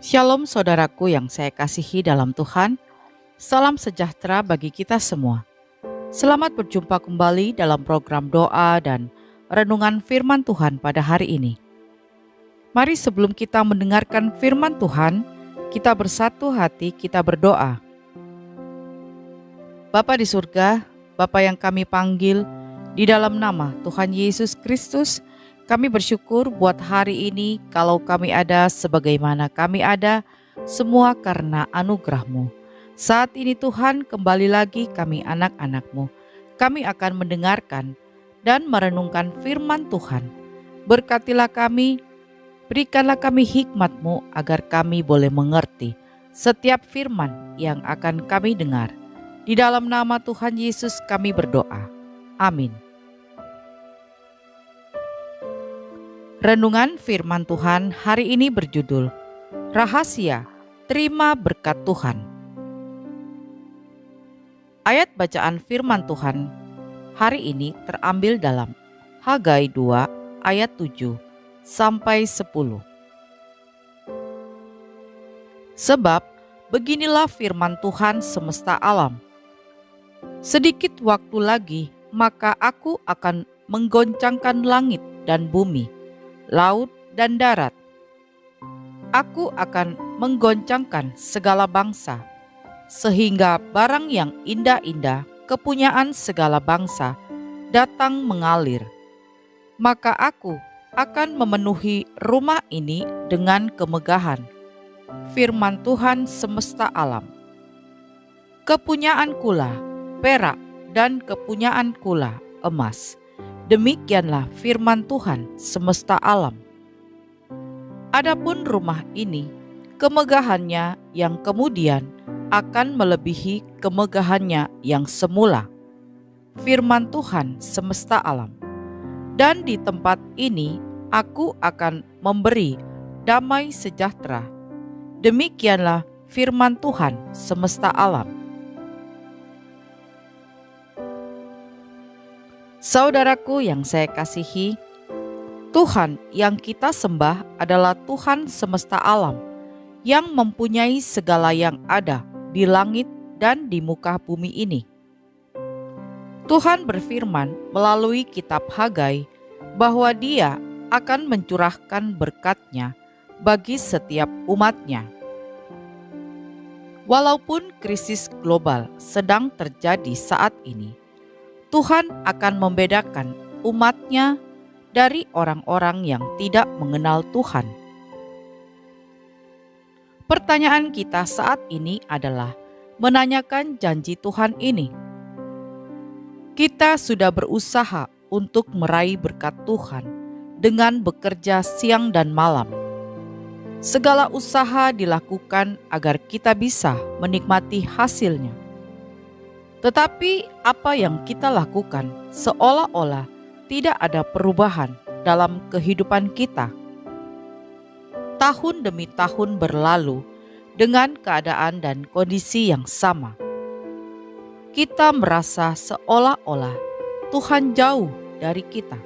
Shalom saudaraku yang saya kasihi dalam Tuhan, salam sejahtera bagi kita semua. Selamat berjumpa kembali dalam program doa dan renungan firman Tuhan pada hari ini. Mari sebelum kita mendengarkan firman Tuhan, kita bersatu hati, kita berdoa. Bapa di surga, Bapa yang kami panggil, di dalam nama Tuhan Yesus Kristus, kami bersyukur buat hari ini kalau kami ada sebagaimana kami ada, semua karena anugerah-Mu. Saat ini Tuhan, kembali lagi kami anak-anak-Mu. Kami akan mendengarkan dan merenungkan firman Tuhan. Berkatilah kami, berikanlah kami hikmat-Mu agar kami boleh mengerti setiap firman yang akan kami dengar. Di dalam nama Tuhan Yesus kami berdoa. Amin. Renungan firman Tuhan hari ini berjudul Rahasia Terima Berkat Tuhan. Ayat bacaan firman Tuhan hari ini terambil dalam Hagai 2 ayat 7 sampai 10. Sebab beginilah firman Tuhan semesta alam. Sedikit waktu lagi maka aku akan menggoncangkan langit dan bumi, laut dan darat. Aku akan menggoncangkan segala bangsa, sehingga barang yang indah-indah kepunyaan segala bangsa datang mengalir. Maka aku akan memenuhi rumah ini dengan kemegahan. Firman Tuhan semesta alam. Kepunyaankulah perak dan kepunyaankulah emas. Demikianlah firman Tuhan semesta alam. Adapun rumah ini, kemegahannya yang kemudian akan melebihi kemegahannya yang semula. Firman Tuhan semesta alam. Dan di tempat ini aku akan memberi damai sejahtera. Demikianlah firman Tuhan semesta alam. Saudaraku yang saya kasihi, Tuhan yang kita sembah adalah Tuhan semesta alam yang mempunyai segala yang ada di langit dan di muka bumi ini. Tuhan berfirman melalui kitab Hagai bahwa Dia akan mencurahkan berkat-Nya bagi setiap umat-Nya. Walaupun krisis global sedang terjadi saat ini, Tuhan akan membedakan umat-Nya dari orang-orang yang tidak mengenal Tuhan. Pertanyaan kita saat ini adalah menanyakan janji Tuhan ini. Kita sudah berusaha untuk meraih berkat Tuhan dengan bekerja siang dan malam. Segala usaha dilakukan agar kita bisa menikmati hasilnya. Tetapi apa yang kita lakukan seolah-olah tidak ada perubahan dalam kehidupan kita. Tahun demi tahun berlalu dengan keadaan dan kondisi yang sama. Kita merasa seolah-olah Tuhan jauh dari kita.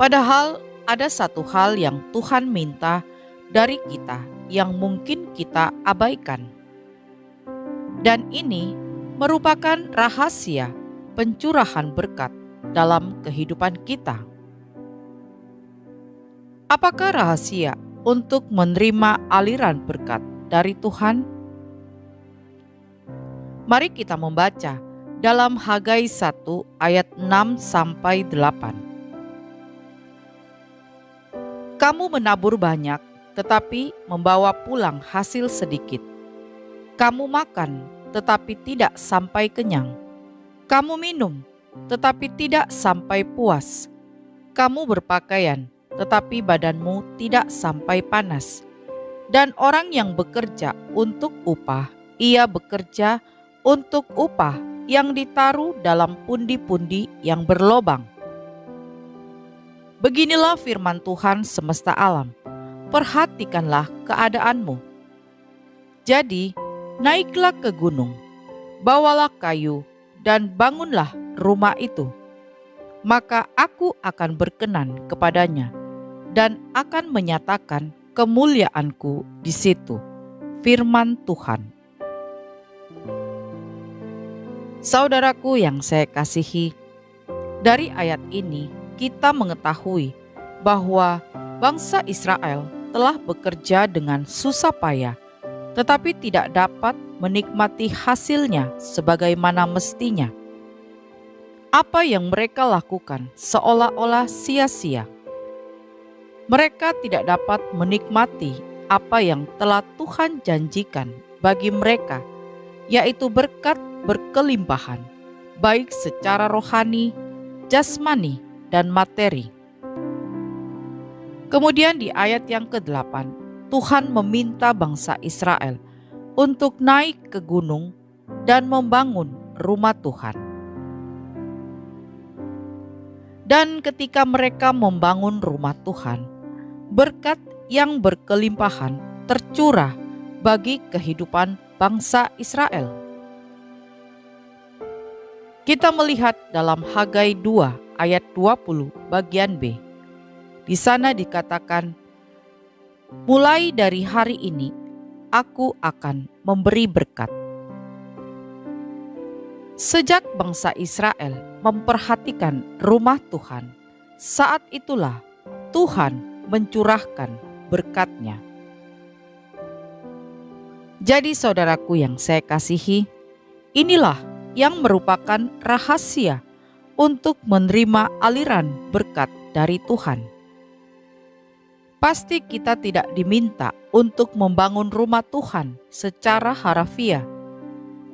Padahal ada satu hal yang Tuhan minta dari kita yang mungkin kita abaikan. Dan ini merupakan rahasia pencurahan berkat dalam kehidupan kita. Apakah rahasia untuk menerima aliran berkat dari Tuhan? Mari kita membaca dalam Hagai 1 ayat 6 sampai 8. Kamu menabur banyak, tetapi membawa pulang hasil sedikit. Kamu makan, tetapi tidak sampai kenyang. Kamu minum, tetapi tidak sampai puas. Kamu berpakaian, tetapi badanmu tidak sampai panas. Dan orang yang bekerja untuk upah, ia bekerja untuk upah yang ditaruh dalam pundi-pundi yang berlobang. Beginilah firman Tuhan semesta alam. Perhatikanlah keadaanmu. Jadi, naiklah ke gunung, bawalah kayu, dan bangunlah rumah itu. Maka aku akan berkenan kepadanya, dan akan menyatakan kemuliaanku di situ. Firman Tuhan. Saudaraku yang saya kasihi, dari ayat ini kita mengetahui bahwa bangsa Israel telah bekerja dengan susah payah, tetapi tidak dapat menikmati hasilnya sebagaimana mestinya. Apa yang mereka lakukan seolah-olah sia-sia. Mereka tidak dapat menikmati apa yang telah Tuhan janjikan bagi mereka, yaitu berkat berkelimpahan, baik secara rohani, jasmani, dan materi. Kemudian di ayat yang ke-8, Tuhan meminta bangsa Israel untuk naik ke gunung dan membangun rumah Tuhan. Dan ketika mereka membangun rumah Tuhan, berkat yang berkelimpahan tercurah bagi kehidupan bangsa Israel. Kita melihat dalam Hagai 2 ayat 20 bagian B. Di sana dikatakan, mulai dari hari ini aku akan memberi berkat. Sejak bangsa Israel memperhatikan rumah Tuhan, saat itulah Tuhan mencurahkan berkat-Nya. Jadi saudaraku yang saya kasihi, inilah yang merupakan rahasia untuk menerima aliran berkat dari Tuhan. Pasti kita tidak diminta untuk membangun rumah Tuhan secara harafiah,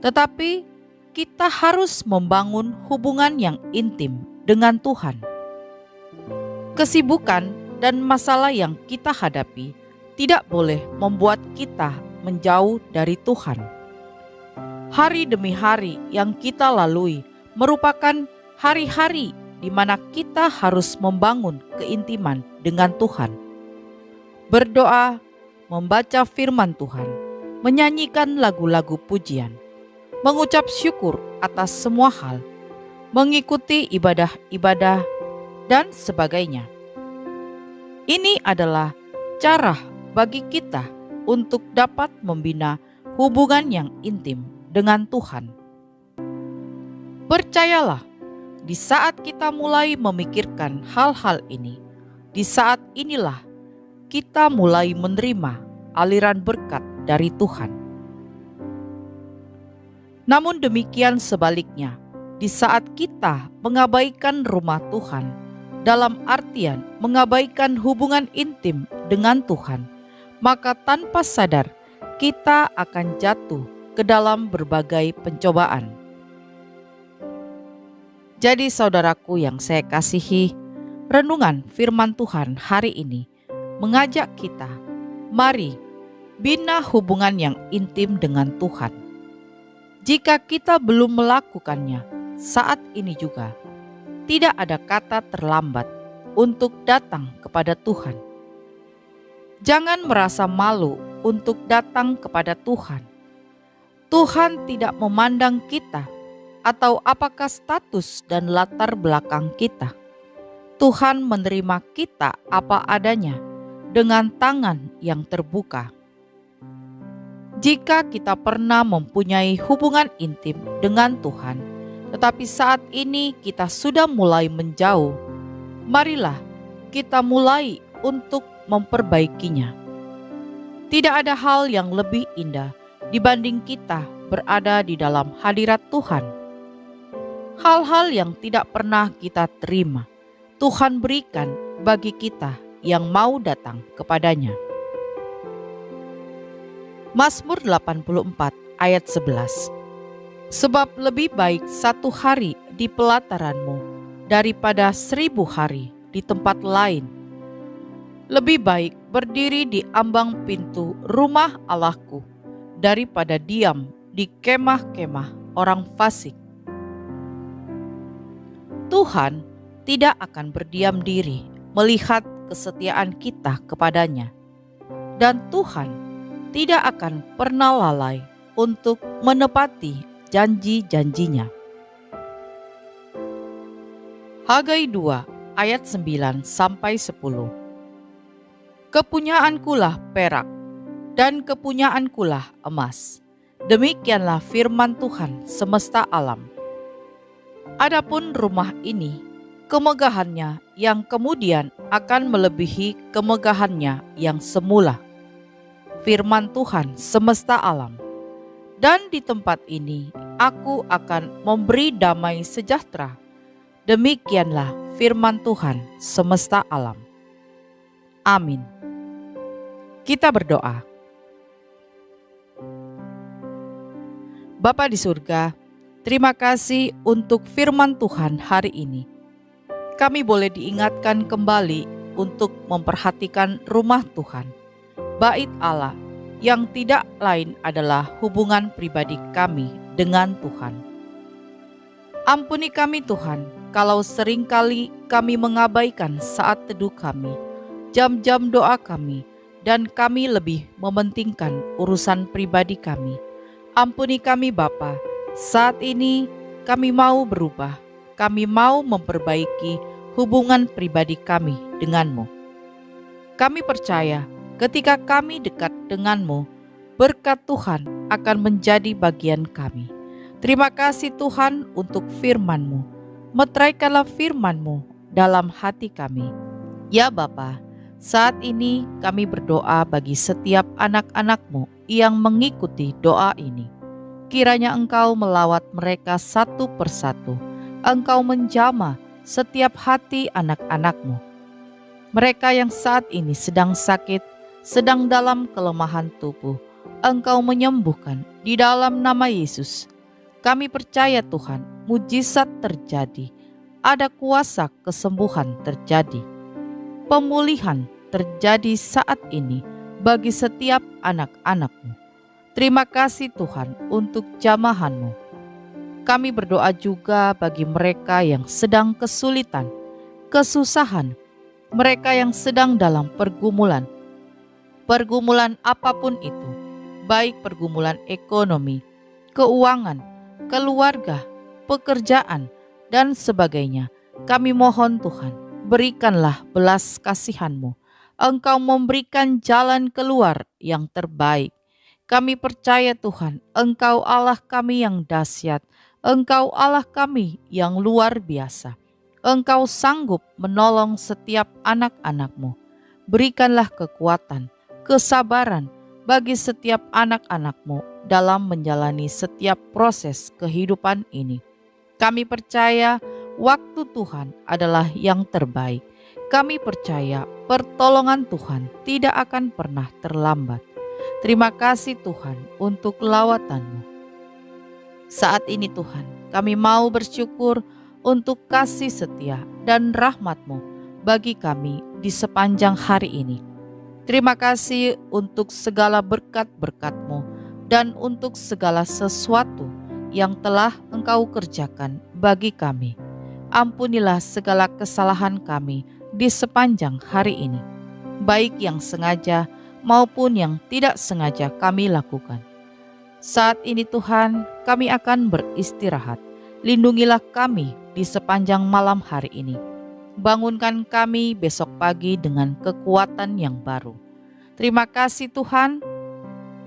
tetapi kita harus membangun hubungan yang intim dengan Tuhan. Kesibukan dan masalah yang kita hadapi tidak boleh membuat kita menjauh dari Tuhan. Hari demi hari yang kita lalui merupakan hari-hari di mana kita harus membangun keintiman dengan Tuhan. Berdoa, membaca firman Tuhan, menyanyikan lagu-lagu pujian, mengucap syukur atas semua hal, mengikuti ibadah-ibadah, dan sebagainya. Ini adalah cara bagi kita untuk dapat membina hubungan yang intim dengan Tuhan. Percayalah, di saat kita mulai memikirkan hal-hal ini, di saat inilah kita mulai menerima aliran berkat dari Tuhan. Namun demikian sebaliknya, di saat kita mengabaikan rumah Tuhan, dalam artian mengabaikan hubungan intim dengan Tuhan, maka tanpa sadar kita akan jatuh ke dalam berbagai pencobaan. Jadi saudaraku yang saya kasihi, renungan firman Tuhan hari ini mengajak kita, mari bina hubungan yang intim dengan Tuhan. Jika kita belum melakukannya saat ini juga, tidak ada kata terlambat untuk datang kepada Tuhan. Jangan merasa malu untuk datang kepada Tuhan. Tuhan tidak memandang kita atau apakah status dan latar belakang kita. Tuhan menerima kita apa adanya dengan tangan yang terbuka. Jika kita pernah mempunyai hubungan intim dengan Tuhan, tetapi saat ini kita sudah mulai menjauh, marilah kita mulai untuk memperbaikinya. Tidak ada hal yang lebih indah dibanding kita berada di dalam hadirat Tuhan. Hal-hal yang tidak pernah kita terima, Tuhan berikan bagi kita yang mau datang kepadanya. Mazmur 84 ayat 11. Sebab lebih baik 1 hari di pelataranmu daripada 1000 hari di tempat lain. Lebih baik berdiri di ambang pintu rumah Allahku daripada diam di kemah-kemah orang fasik. Tuhan tidak akan berdiam diri melihat kesetiaan kita kepadanya, dan Tuhan tidak akan pernah lalai untuk menepati janji-janjinya. Hagai 2 ayat 9-10. Kepunyaankulah perak, dan kepunyaankulah emas. Demikianlah firman Tuhan semesta alam. Adapun rumah ini, kemegahannya yang kemudian akan melebihi kemegahannya yang semula. Firman Tuhan semesta alam. Dan di tempat ini aku akan memberi damai sejahtera. Demikianlah firman Tuhan semesta alam. Amin. Kita berdoa. Bapa di surga, terima kasih untuk firman Tuhan hari ini. Kami boleh diingatkan kembali untuk memperhatikan rumah Tuhan, bait Allah, yang tidak lain adalah hubungan pribadi kami dengan Tuhan. Ampuni kami Tuhan, kalau seringkali kami mengabaikan saat teduh kami, jam-jam doa kami, dan kami lebih mementingkan urusan pribadi kami. Ampuni kami Bapa, saat ini kami mau berubah, kami mau memperbaiki hubungan pribadi kami denganmu. Kami percaya ketika kami dekat denganmu, berkat Tuhan akan menjadi bagian kami. Terima kasih Tuhan untuk firman-Mu. Meteraikanlah firman-Mu dalam hati kami. Ya Bapa, saat ini kami berdoa bagi setiap anak-anak-Mu yang mengikuti doa ini. Kiranya Engkau melawat mereka satu persatu. Engkau menjamah setiap hati anak-anak-Mu. Mereka yang saat ini sedang sakit, sedang dalam kelemahan tubuh, Engkau menyembuhkan di dalam nama Yesus. Kami percaya Tuhan, mujizat terjadi. Ada kuasa kesembuhan terjadi. Pemulihan terjadi saat ini bagi setiap anak-anak-Mu. Terima kasih Tuhan untuk jamahan-Mu. Kami berdoa juga bagi mereka yang sedang kesulitan, kesusahan, mereka yang sedang dalam pergumulan apapun itu, baik pergumulan ekonomi, keuangan, keluarga, pekerjaan, dan sebagainya. Kami mohon Tuhan, berikanlah belas kasihan-Mu. Engkau memberikan jalan keluar yang terbaik. Kami percaya Tuhan, Engkau Allah kami yang dahsyat. Engkau Allah kami yang luar biasa. Engkau sanggup menolong setiap anak-anak-Mu. Berikanlah kekuatan, kesabaran bagi setiap anak-anak-Mu dalam menjalani setiap proses kehidupan ini. Kami percaya waktu Tuhan adalah yang terbaik. Kami percaya pertolongan Tuhan tidak akan pernah terlambat. Terima kasih Tuhan untuk lawatan-Mu. Saat ini Tuhan, kami mau bersyukur untuk kasih setia dan rahmat-Mu bagi kami di sepanjang hari ini. Terima kasih untuk segala berkat-berkat-Mu dan untuk segala sesuatu yang telah Engkau kerjakan bagi kami. Ampunilah segala kesalahan kami di sepanjang hari ini, baik yang sengaja maupun yang tidak sengaja kami lakukan. Saat ini Tuhan, kami akan beristirahat. Lindungilah kami di sepanjang malam hari ini. Bangunkan kami besok pagi dengan kekuatan yang baru. Terima kasih Tuhan.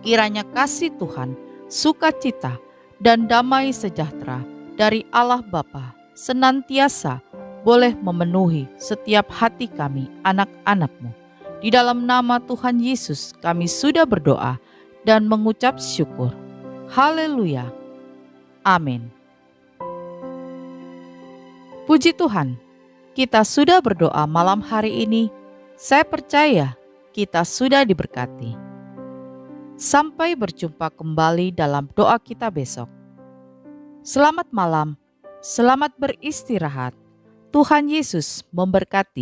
Kiranya kasih Tuhan, sukacita, dan damai sejahtera dari Allah Bapa senantiasa boleh memenuhi setiap hati kami, anak-anak-Mu. Di dalam nama Tuhan Yesus kami sudah berdoa dan mengucap syukur. Haleluya. Amin. Puji Tuhan, kita sudah berdoa malam hari ini. Saya percaya kita sudah diberkati. Sampai berjumpa kembali dalam doa kita besok. Selamat malam, selamat beristirahat. Tuhan Yesus memberkati.